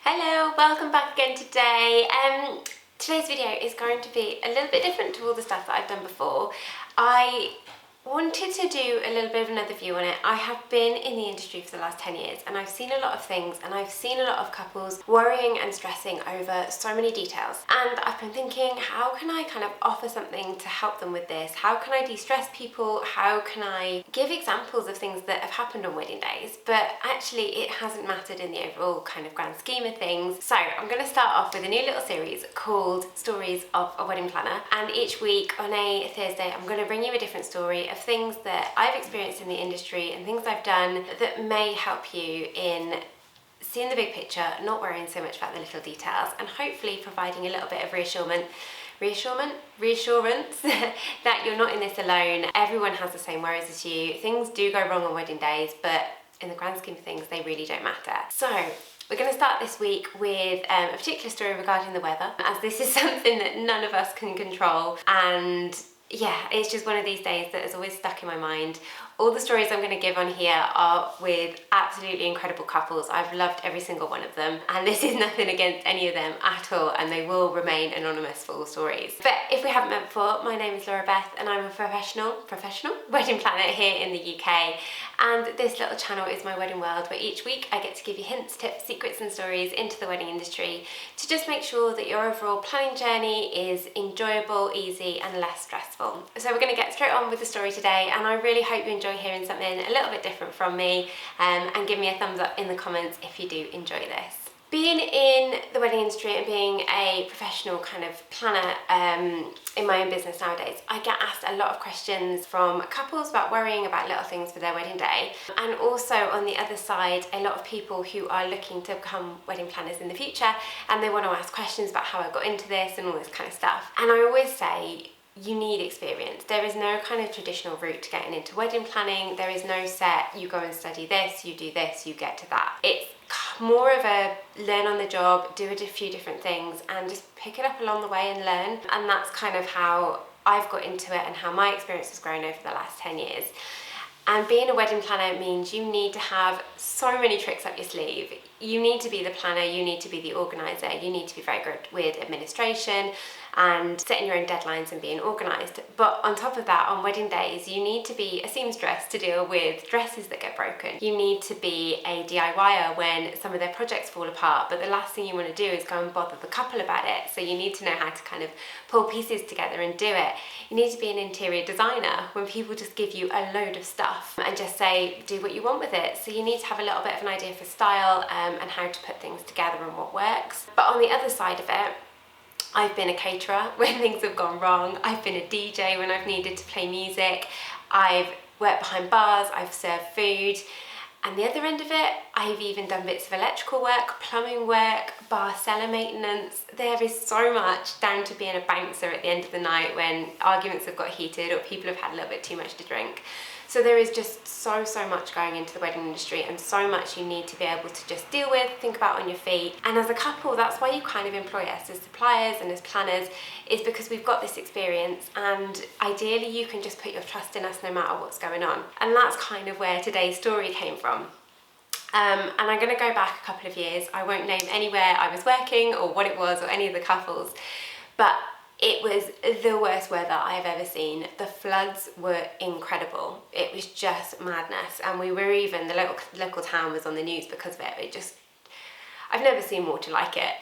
Hello, welcome back again today. Today's video is going to be a little bit different to all the stuff that I've done before. I wanted to do a little bit of another view on it. I have been in the industry for the last 10 years and I've seen a lot of things and I've seen a lot of couples worrying and stressing over so many details. And I've been thinking, how can I kind of offer something to help them with this? How can I de-stress people? How can I give examples of things that have happened on wedding days? But actually it hasn't mattered in the overall kind of grand scheme of things. So I'm going to start off with a new little series called Stories of a Wedding Planner. And each week on a Thursday, I'm going to bring you a different story of things that I've experienced in the industry and things I've done that may help you in seeing the big picture, not worrying so much about the little details, and hopefully providing a little bit of reassurance that you're not in this alone. Everyone has the same worries as you. Things do go wrong on wedding days, but in the grand scheme of things, they really don't matter. So we're going to start this week with a particular story regarding the weather, as this is something that none of us can control, and yeah, it's just one of these days that has always stuck in my mind. All the stories I'm going to give on here are with absolutely incredible couples. I've loved every single one of them, and this is nothing against any of them at all, and they will remain anonymous for all stories. But if we haven't met before, my name is Beth and I'm a professional wedding planner here in the UK, and this little channel is my wedding world, where each week I get to give you hints, tips, secrets and stories into the wedding industry to just make sure that your overall planning journey is enjoyable, easy and less stressful. So we're going to get straight on with the story today, and I really hope you enjoy hearing something a little bit different from me, and give me a thumbs up in the comments if you do enjoy this. Being in the wedding industry and being a professional kind of planner in my own business nowadays, I get asked a lot of questions from couples about worrying about little things for their wedding day, and also on the other side, a lot of people who are looking to become wedding planners in the future, and they want to ask questions about how I got into this and all this kind of stuff. And I always say, you need experience. There is no kind of traditional route to getting into wedding planning. There is no set, you go and study this, you do this, you get to that. It's more of a learn on the job, do a few different things and just pick it up along the way and learn. And that's kind of how I've got into it and how my experience has grown over the last 10 years. And being a wedding planner means you need to have so many tricks up your sleeve. You need to be the planner, you need to be the organizer, you need to be very good with administration and setting your own deadlines and being organised. But on top of that, on wedding days, you need to be a seamstress to deal with dresses that get broken. You need to be a DIYer when some of their projects fall apart, but the last thing you want to do is go and bother the couple about it. So you need to know how to kind of pull pieces together and do it. You need to be an interior designer when people just give you a load of stuff and just say, do what you want with it. So you need to have a little bit of an idea for style and how to put things together and what works. But on the other side of it, I've been a caterer when things have gone wrong. I've been a DJ when I've needed to play music. I've worked behind bars, I've served food. And the other end of it, I've even done bits of electrical work, plumbing work, bar cellar maintenance. There is so much down to being a bouncer at the end of the night when arguments have got heated or people have had a little bit too much to drink. So there is just so much going into the wedding industry, and so much you need to be able to just deal with, think about on your feet. And as a couple, that's why you kind of employ us as suppliers and as planners, is because we've got this experience, and ideally you can just put your trust in us no matter what's going on. And that's kind of where today's story came from. And I'm going to go back a couple of years. I won't name anywhere I was working or what it was or any of the couples, but it was the worst weather I've ever seen. The floods were incredible. It was just madness. And we were even, the local town was on the news because of it. I've never seen water like it.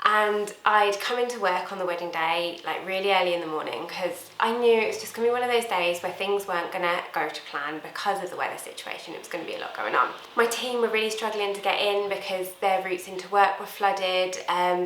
And I'd come into work on the wedding day, like really early in the morning, because I knew it was just going to be one of those days where things weren't going to go to plan because of the weather situation. It was going to be a lot going on. My team were really struggling to get in because their routes into work were flooded,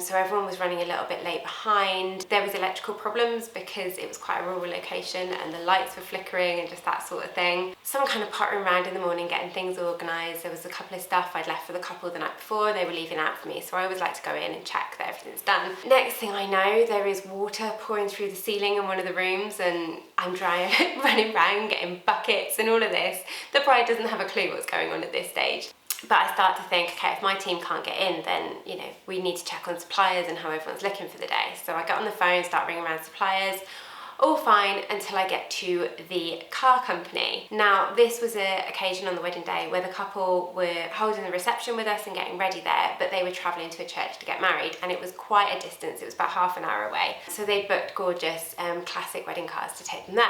so everyone was running a little bit late behind. There was electrical problems because it was quite a rural location and the lights were flickering and just that sort of thing. So I'm kind of pottering around in the morning getting things organised. There was a couple of stuff I'd left for the couple the night before, they were leaving out for me, so I always like to go in and check that everything's done. Next thing I know, there is water pouring through the ceiling in one of the rooms, and I'm running around getting buckets and all of this. The bride doesn't have a clue what's going on at this stage. But I start to think, okay, if my team can't get in, then, you know, we need to check on suppliers and how everyone's looking for the day. So I get on the phone, start ringing around suppliers. All fine until I get to the car company. Now, this was an occasion on the wedding day where the couple were holding the reception with us and getting ready there, but they were travelling to a church to get married, and it was quite a distance. It was about half an hour away. So they booked gorgeous classic wedding cars to take them there.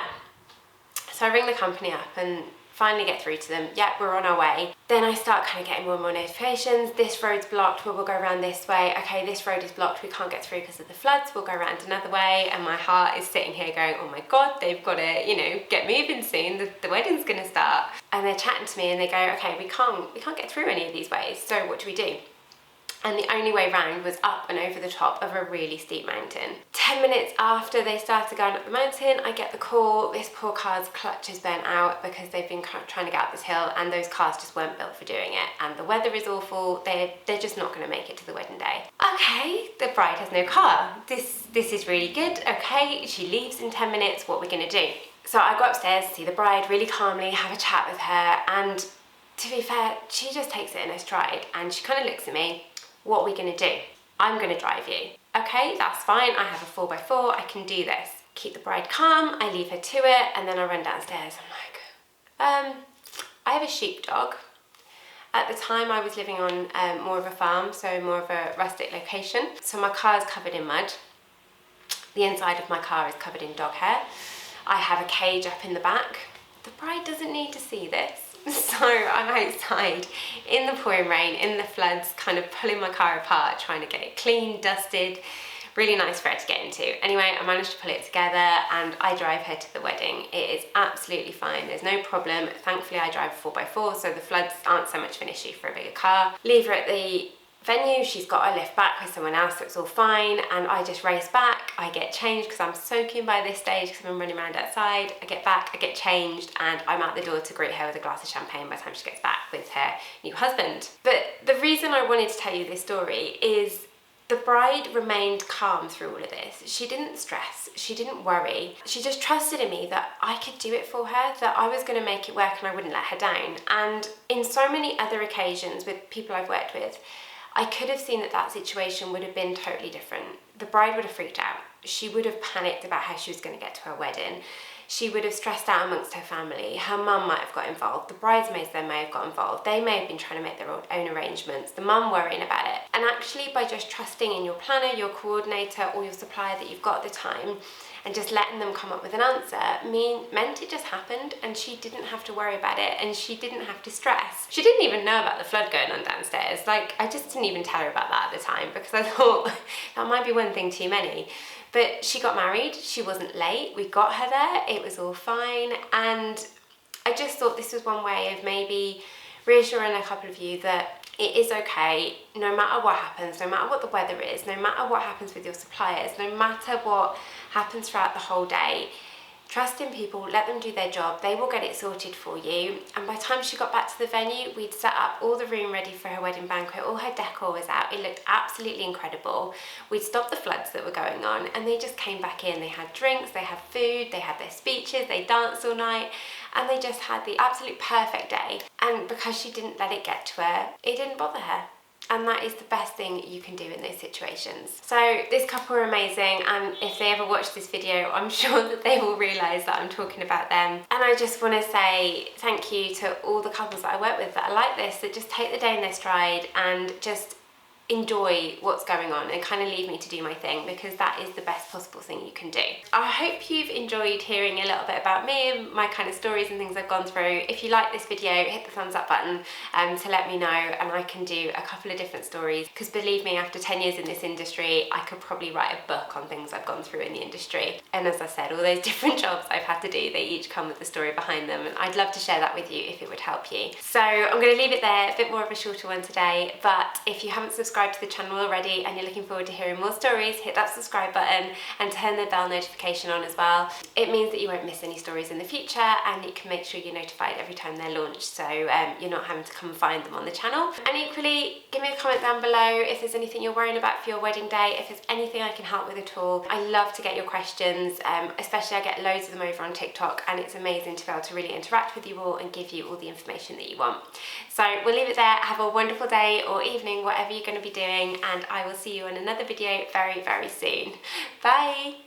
So I ring the company up and finally get through to them. Yeah, we're on our way. Then I start kind of getting more and more notifications. This road's blocked, well, we'll go around this way. Okay, this road is blocked, we can't get through because of the floods, we'll go around another way. And my heart is sitting here going, oh my God, they've got to, you know, get moving soon. The wedding's gonna start. And they're chatting to me and they go, okay, we can't get through any of these ways. So what do we do? And the only way round was up and over the top of a really steep mountain. 10 minutes after they started going up the mountain, I get the call, this poor car's clutch is burnt out because they've been trying to get up this hill, and those cars just weren't built for doing it. And the weather is awful, they're just not gonna make it to the wedding day. Okay, the bride has no car. This is really good. Okay, she leaves in 10 minutes, what are we gonna do? So I go upstairs, see the bride really calmly, have a chat with her, and to be fair, she just takes it in her stride, and she kind of looks at me. What are we gonna do? I'm gonna drive you. Okay, that's fine. I have a 4x4, I can do this. Keep the bride calm, I leave her to it, and then I run downstairs. I'm like, I have a sheepdog. At the time I was living on more of a farm, so more of a rustic location. So my car is covered in mud. The inside of my car is covered in dog hair. I have a cage up in the back. The bride doesn't need to see this. So I'm outside in the pouring rain, in the floods, kind of pulling my car apart, trying to get it clean, dusted, really nice for her to get into. Anyway, I managed to pull it together and I drive her to the wedding. It is absolutely fine, there's no problem. Thankfully I drive a 4x4, so the floods aren't so much of an issue for a bigger car. Leave her at the venue, she's got a lift back with someone else, so it's all fine, and I just race back. I get changed because I'm soaking by this stage because I've been running around outside. I get back, I get changed, and I'm out the door to greet her with a glass of champagne by the time she gets back with her new husband. But the reason I wanted to tell you this story is the bride remained calm through all of this. She didn't stress, she didn't worry. She just trusted in me that I could do it for her, that I was going to make it work and I wouldn't let her down. And in so many other occasions with people I've worked with, I could have seen that that situation would have been totally different. The bride would have freaked out. She would have panicked about how she was going to get to her wedding. She would have stressed out amongst her family. Her mum might have got involved. The bridesmaids then may have got involved. They may have been trying to make their own arrangements. The mum worrying about it. And actually by just trusting in your planner, your coordinator, or your supplier that you've got at the time, and just letting them come up with an answer meant it just happened, and she didn't have to worry about it, and she didn't have to stress. She didn't even know about the flood going on downstairs. Like, I just didn't even tell her about that at the time because I thought that might be one thing too many. But she got married, she wasn't late, we got her there, it was all fine, and I just thought this was one way of maybe reassuring a couple of you that it is okay, no matter what happens, no matter what the weather is, no matter what happens with your suppliers, no matter what happens throughout the whole day, trust in people, let them do their job, they will get it sorted for you. And by the time she got back to the venue, we'd set up all the room ready for her wedding banquet, all her decor was out, it looked absolutely incredible. We'd stopped the floods that were going on, and they just came back in. They had drinks, they had food, they had their speeches, they danced all night, and they just had the absolute perfect day. And because she didn't let it get to her, it didn't bother her. And that is the best thing you can do in those situations. So this couple are amazing, and if they ever watch this video, I'm sure that they will realise that I'm talking about them. And I just want to say thank you to all the couples that I work with that are like this, that just take the day in their stride and just enjoy what's going on and kind of leave me to do my thing, because that is the best possible thing you can do. I hope you've enjoyed hearing a little bit about me and my kind of stories and things I've gone through. If you like this video, hit the thumbs up button to let me know, and I can do a couple of different stories, because believe me, after 10 years in this industry, I could probably write a book on things I've gone through in the industry. And as I said, all those different jobs I've had to do, they each come with a story behind them, and I'd love to share that with you if it would help you. So I'm going to leave it there, a bit more of a shorter one today, but if you haven't subscribed to the channel already and you're looking forward to hearing more stories, hit that subscribe button and turn the bell notification on as well. It means that you won't miss any stories in the future, and you can make sure you're notified every time they're launched, so you're not having to come and find them on the channel. And equally, give me a comment down below if there's anything you're worrying about for your wedding day, if there's anything I can help with at all. I love to get your questions, especially I get loads of them over on TikTok, and it's amazing to be able to really interact with you all and give you all the information that you want. So we'll leave it there. Have a wonderful day or evening, whatever you're going to be doing, and I will see you in another video very, very soon. Bye!